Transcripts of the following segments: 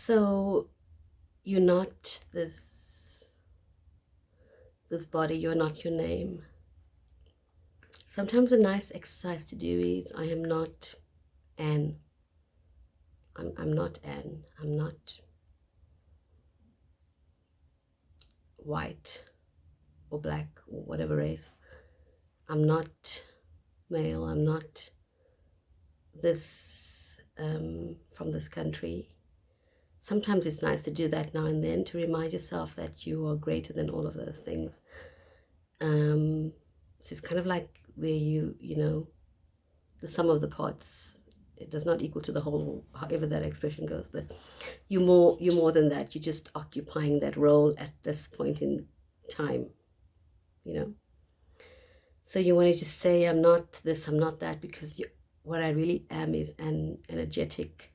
So you're not this body, you're not your name. Sometimes a nice exercise to do is I am not Anne. I'm not Anne. I'm not white or black or whatever race. I'm not male. I'm not this from this country. Sometimes it's nice to do that now and then to remind yourself that you are greater than all of those things. So it's kind of like where the sum of the parts, it does not equal to the whole, however that expression goes, but you're more than that. You're just occupying that role at this point in time, you know. So you want to just say, I'm not this, I'm not that, because what I really am is an energetic,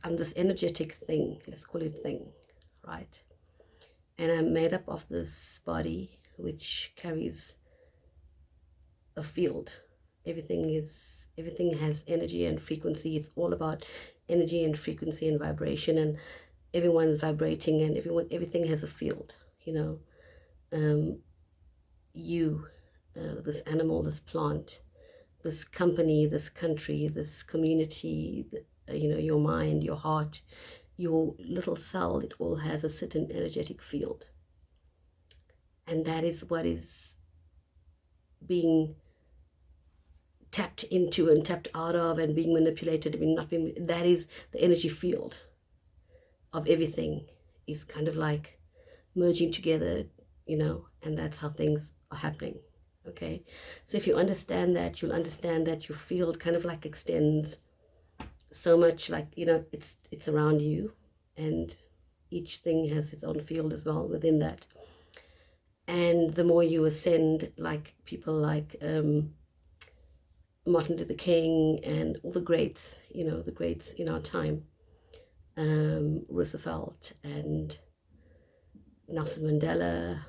I'm this energetic thing, let's call it thing, right? And I'm made up of this body which carries a field. Everything has energy and frequency. It's all about energy and frequency and vibration, and everyone's vibrating, and everything has a field, this animal, this plant, this company, this country, this community, your mind, your heart, your little cell, it all has a certain energetic field. And that is what is being tapped into and tapped out of and being manipulated. That is the energy field of everything, is kind of like merging together, and that's how things are happening. Okay, so if you understand that, you'll understand that your field kind of like extends so much, like it's around you, and each thing has its own field as well within that. And the more you ascend, like people like Martin Luther King and all the greats, the greats in our time, Roosevelt and Nelson Mandela,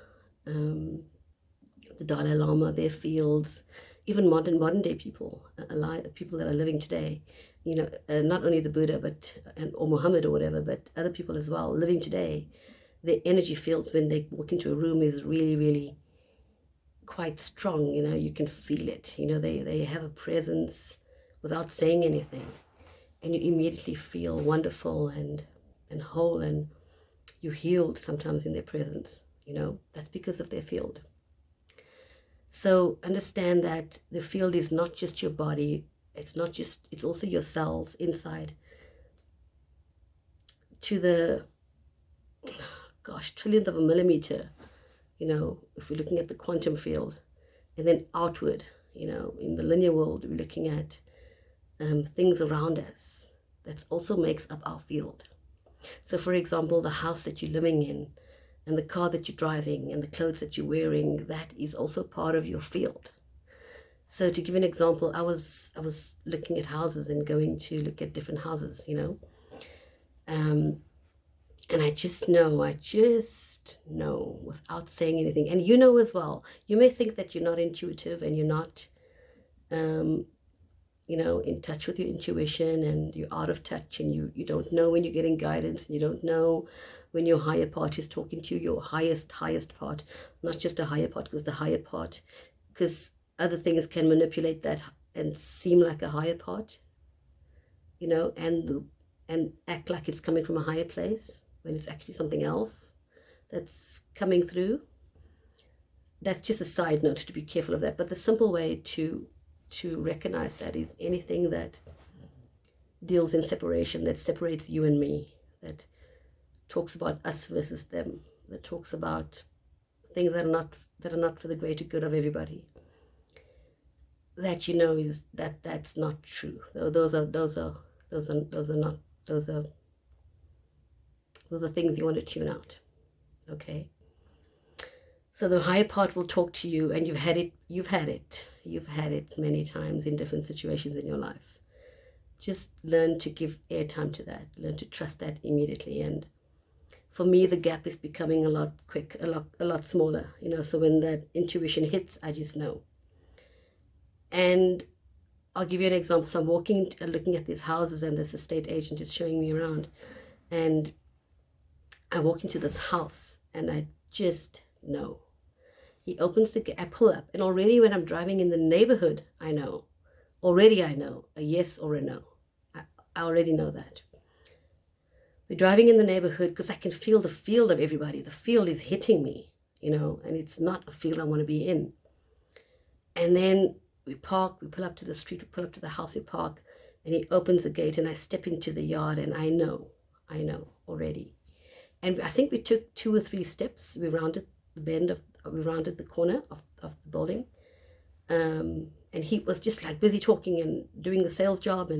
the Dalai Lama, their fields, even modern day people, people that are living today, not only the Buddha or Muhammad or whatever, but other people as well living today. Their energy fields when they walk into a room is really, really quite strong. You can feel it. They have a presence without saying anything, and you immediately feel wonderful and whole, and you're healed sometimes in their presence. That's because of their field. So understand that the field is not just your body. It's also your cells inside, to the trillionth of a millimeter, if we're looking at the quantum field, and then outward, in the linear world, we're looking at things around us that also makes up our field. So for example, the house that you're living in, and the car that you're driving, and the clothes that you're wearing, that is also part of your field. So to give an example, I was looking at houses and going to look at different houses, and I just know without saying anything. And as well, you may think that you're not intuitive and you're not in touch with your intuition, and you're out of touch, and you don't know when you're getting guidance, and you don't know when your higher part is talking to you, your highest part, not just a higher part, because other things can manipulate that and seem like a higher part, and act like it's coming from a higher place when it's actually something else that's coming through. That's just a side note, to be careful of that. But the simple way to recognize that is anything that deals in separation, that separates you and me, that talks about us versus them, that talks about things that are not for the greater good of everybody, that is that's not true. Those are things you want to tune out. Okay, so the higher part will talk to you, and you've had it many times in different situations in your life. Just learn to give airtime to that, learn to trust that immediately. And for me, the gap is becoming a lot smaller, so when that intuition hits, I just know. And I'll give you an example. So I'm walking, looking at these houses, and this estate agent is showing me around. And I walk into this house, and I just know. He opens the gate, I pull up, and already when I'm driving in the neighborhood, I know. Already I know a yes or a no. I already know that. We're driving in the neighborhood because I can feel the field of everybody. The field is hitting me, and it's not a field I want to be in. And then we park, we pull up to the street, we pull up to the house, we park, and he opens the gate, and I step into the yard, and I know already. And I think we took 2 or 3 steps. We rounded the corner of the building. And he was just like busy talking and doing the sales job.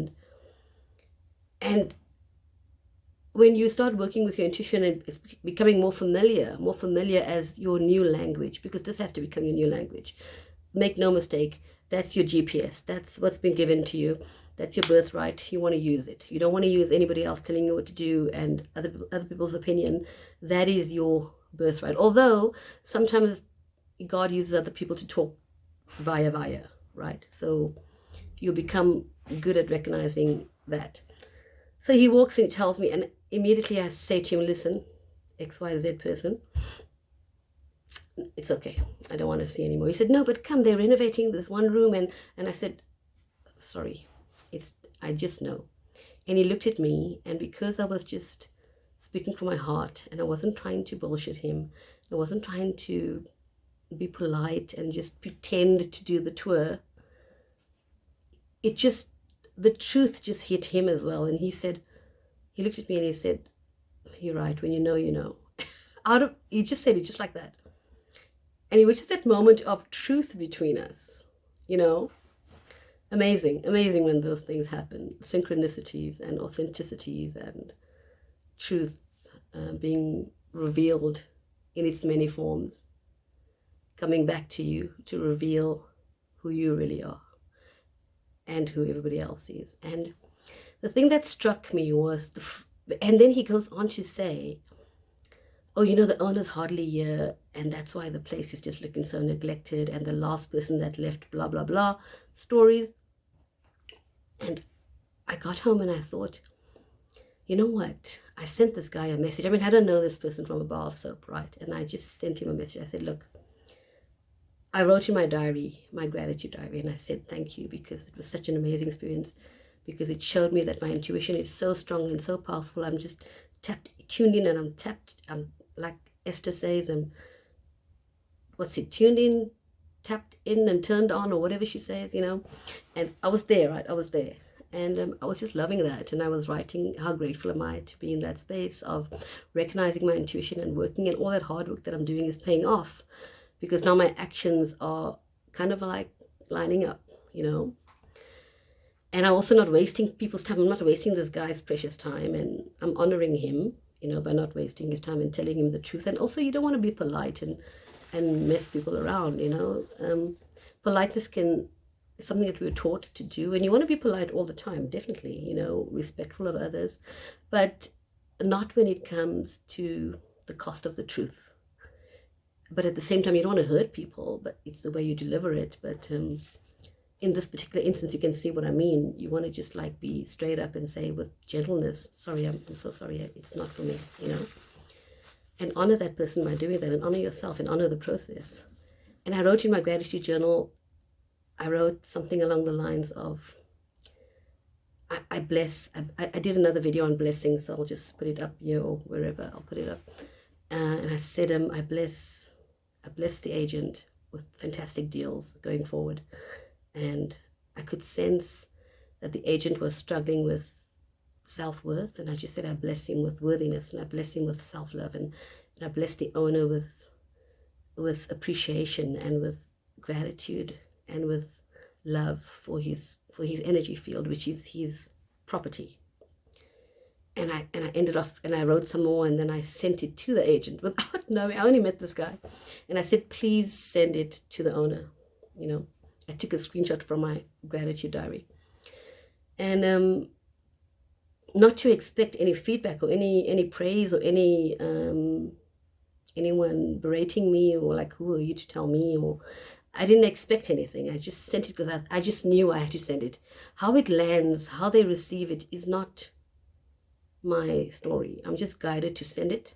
And when you start working with your intuition, and it's becoming more familiar as your new language, because this has to become your new language. Make no mistake, that's your GPS. That's what's been given to you. That's your birthright. You want to use it. You don't want to use anybody else telling you what to do and other people's opinion. That is your birthright. Although sometimes God uses other people to talk via, right? So you'll become good at recognizing that. So he walks in, tells me, and immediately I say to him, listen, XYZ person, it's okay. I don't want to see anymore. He said, no, but come, they're renovating this one room. And I said, sorry, I just know. And he looked at me, and because I was just speaking from my heart, and I wasn't trying to bullshit him, I wasn't trying to be polite and just pretend to do the tour, the truth just hit him as well. And he looked at me and he said, you're right, when you know, you know. He just said it just like that. And it was just that moment of truth between us, Amazing when those things happen. Synchronicities and authenticities and truth being revealed in its many forms, coming back to you to reveal who you really are and who everybody else is. And the thing that struck me was and then he goes on to say, oh, the owner's hardly here, and that's why the place is just looking so neglected, and the last person that left, blah, blah, blah, stories. And I got home and I thought, you know what? I sent this guy a message. I mean, I don't know this person from a bar of soap, right? And I just sent him a message. I said, look, I wrote in my diary, my gratitude diary, and I said thank you, because it was such an amazing experience, because it showed me that my intuition is so strong and so powerful. I'm just tuned in, and I'm like Esther says, tuned in, tapped in and turned on, or whatever she says, and I was there, right? I was there. And I was just loving that. And I was writing, how grateful am I to be in that space of recognizing my intuition and working, and all that hard work that I'm doing is paying off, because now my actions are kind of like lining up, And I'm also not wasting people's time. I'm not wasting this guy's precious time, and I'm honoring him, by not wasting his time and telling him the truth. And also, you don't want to be polite and mess people around, Politeness is something that we were taught to do, and you want to be polite all the time, definitely, respectful of others, but not when it comes to the cost of the truth. But at the same time, you don't want to hurt people, but it's the way you deliver it. But in this particular instance, you can see what I mean. You want to just like be straight up and say with gentleness, sorry, I'm so sorry, it's not for me, and honor that person by doing that, and honor yourself and honor the process. And I wrote in my gratitude journal, I wrote something along the lines of, I bless. I did another video on blessings, so I'll just put it up here or wherever I'll put it up. And I said, I bless the agent with fantastic deals going forward. And I could sense that the agent was struggling with self-worth, and I just said I bless him with worthiness, and I bless him with self-love, and I bless the owner with appreciation and with gratitude and with love for his energy field, which is his property. And I ended off, and I wrote some more, and then I sent it to the agent without knowing. I only met this guy, and I said, please send it to the owner. I took a screenshot from my gratitude diary, and not to expect any feedback or any praise or anyone berating me or like, who are you to tell me? Or I didn't expect anything. I just sent it because I just knew I had to send it. How it lands, how they receive it is not my story. I'm just guided to send it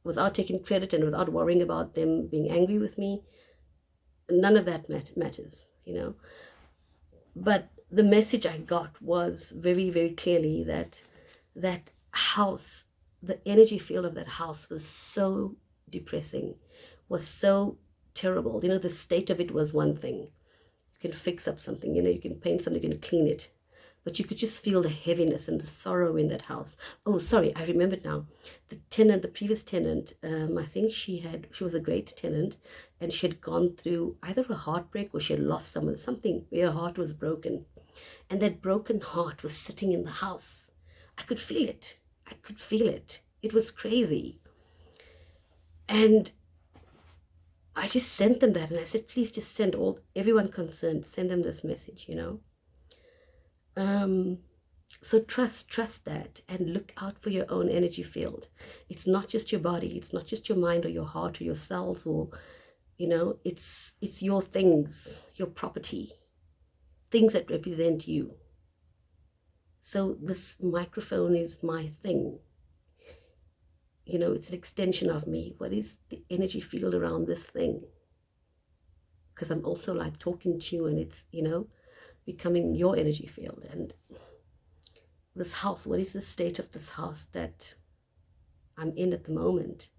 without taking credit and without worrying about them being angry with me. None of that matters, you know. But the message I got was very, very clearly that that house, the energy field of that house was so depressing, was so terrible. You know, the state of it was one thing. You can fix up something, you know, you can paint something, you can clean it. But you could just feel the heaviness and the sorrow in that house. Oh, sorry, I remembered now. The tenant, the previous tenant, I think she was a great tenant, and she had gone through either a heartbreak or she had lost someone, something where her heart was broken. And that broken heart was sitting in the house. I could feel it. I could feel it. It was crazy. And I just sent them that, and I said, please just send everyone concerned, send them this message, you know. So trust that, and look out for your own energy field. It's not just your body, it's not just your mind or your heart or your cells, or, you know, it's your things, your property, things that represent you. So this microphone is my thing. You know, it's an extension of me. What is the energy field around this thing? Because I'm also like talking to you, and it's, you know, becoming your energy field. And this house, what is the state of this house that I'm in at the moment?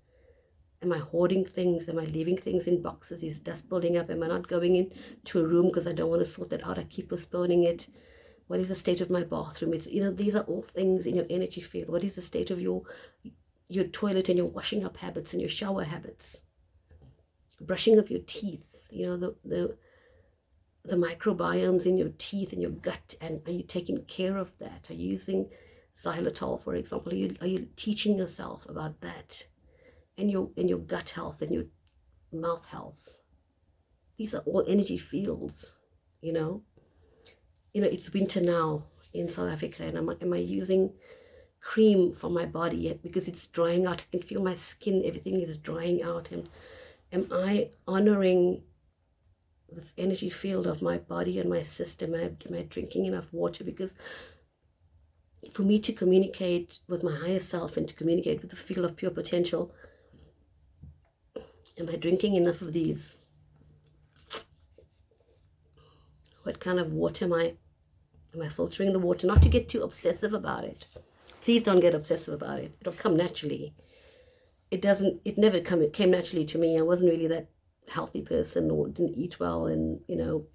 Am I hoarding things? Am I leaving things in boxes? Is dust building up? Am I not going into a room because I don't want to sort that out? I keep postponing it. What is the state of my bathroom? It's, you know, these are all things in your energy field. What is the state of your toilet and your washing up habits and your shower habits? Brushing of your teeth, you know, the microbiomes in your teeth and your gut, and are you taking care of that? Are you using xylitol, for example? Are you teaching yourself about that, and your gut health and your mouth health? These are all energy fields, you know. It's winter now in South Africa, and am I using cream for my body yet because it's drying out? I can feel my skin, everything is drying out. And am I honoring the energy field of my body and my system? Am I drinking enough water? Because for me to communicate with my higher self and to communicate with the field of pure potential, am I drinking enough of these? What kind of water am I filtering the water? Not to get too obsessive about it. Please don't get obsessive about it. It'll come naturally. It never came naturally to me. I wasn't really that healthy person, or didn't eat well, and, you know,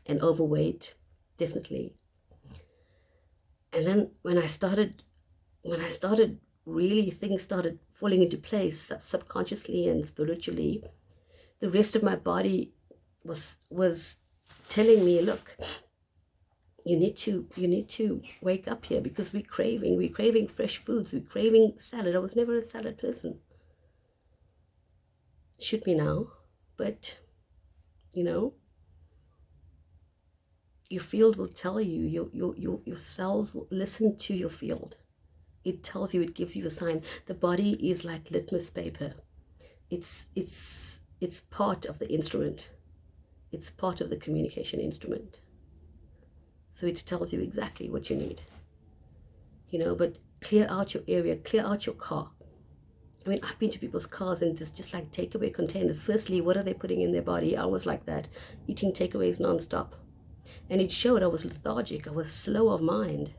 and overweight, definitely. And then when I started really, things started falling into place subconsciously and spiritually. The rest of my body was telling me, look, you need to wake up here, because we're craving fresh foods, we're craving salad. I was never a salad person. Should be now, but, you know, your field will tell you, your cells will listen to your field. It tells you, it gives you a sign. The body is like litmus paper. It's part of the instrument. It's part of the communication instrument. So it tells you exactly what you need, you know. But clear out your area, clear out your car. I mean, I've been to people's cars, and it's just like takeaway containers. Firstly, what are they putting in their body? I was like that, eating takeaways nonstop. And it showed I was lethargic. I was slow of mind.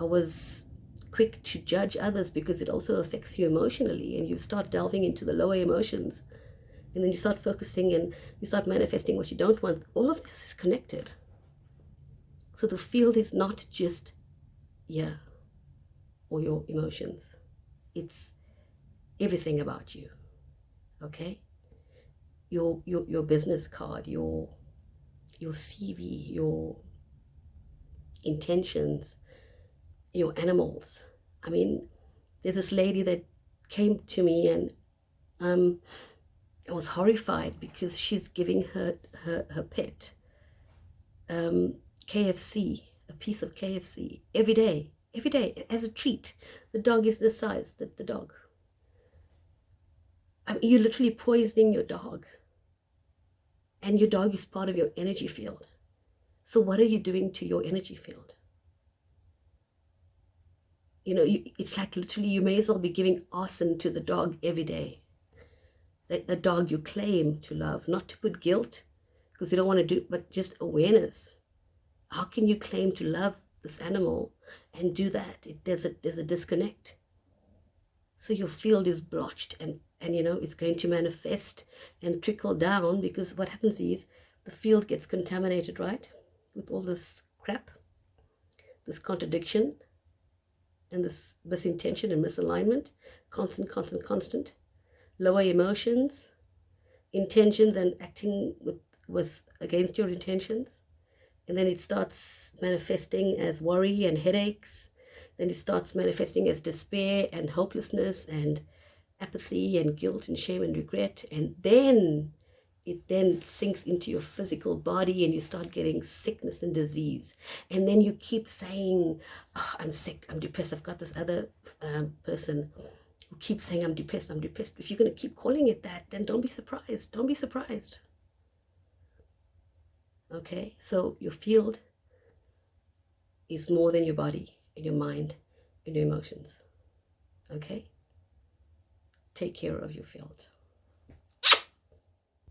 I was quick to judge others, because it also affects you emotionally, and you start delving into the lower emotions, and then you start focusing and you start manifesting what you don't want. All of this is connected. So the field is not just or your emotions. It's everything about you. Okay? Your business card, your CV, your intentions, your animals. I mean, there's this lady that came to me, and I was horrified, because she's giving her pet KFC, a piece of KFC every day as a treat. The dog is this size, the dog. I mean, you're literally poisoning your dog. And your dog is part of your energy field. So what are you doing to your energy field? It's like literally you may as well be giving arson to the dog every day. The dog you claim to love, not to put guilt, because you don't want to do, but just awareness. How can you claim to love this animal and do that? There's a disconnect. So your field is blotched, and it's going to manifest and trickle down, because what happens is the field gets contaminated, right? With all this crap, this contradiction, and this misintention and misalignment, constant, lower emotions, intentions, and acting with against your intentions. And then it starts manifesting as worry and headaches. Then it starts manifesting as despair and hopelessness and apathy and guilt and shame and regret. And then it then sinks into your physical body, and you start getting sickness and disease. And then you keep saying, oh, I'm sick, I'm depressed. I've got this other person who keeps saying, I'm depressed, I'm depressed. If you're going to keep calling it that, then don't be surprised. Don't be surprised. Okay, so your field is more than your body and your mind and your emotions. Okay? Take care of your field.